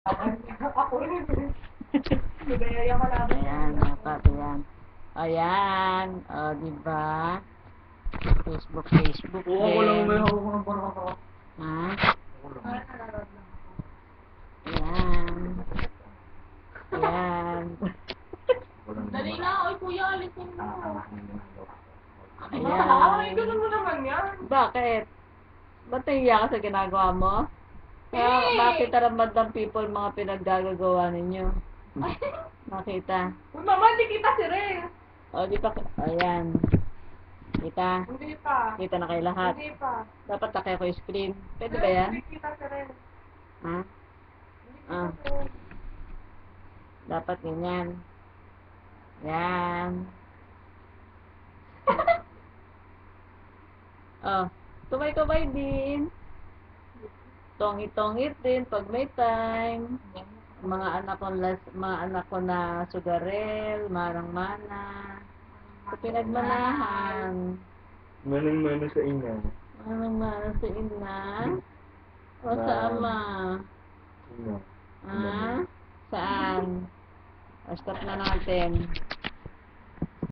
Ako rin. Nagayaya ka lang. Ayan, dapat yan. Ayan, o, diba? Facebook Oo, ako lang may din. hawak ng parang ako. Ha? Ako lang. Ayan. Ayan. Ako lang. Dali na, oy kuya, alisin mo. Ayan. Ay, ganun mo naman yan. Bakit? Ba't nahiya ka sa ginagawa mo? Kaya makita naman ng people mga pinaggagawa ninyo. Makita. Uy, mama, hindi kita si Ren. O, di pa, ayan. Kita. Hindi pa. Kita na kayo lahat. Hindi pa. Dapat na kayo screen. Pwede ba yan? Hindi kita si Ren. Ha? Hindi kita Ah. si Ren. Dapat ganyan. Yan. Oh, tumay-tumay din. Tongit-tongit din pag may time. Mga anak ko na sugarel, marang-mana. Sa pinagmanahan. Manang-mana sa ina. Marang-mana sa ina. O sa ama. Ina. Ha? Saan? O, stop na natin.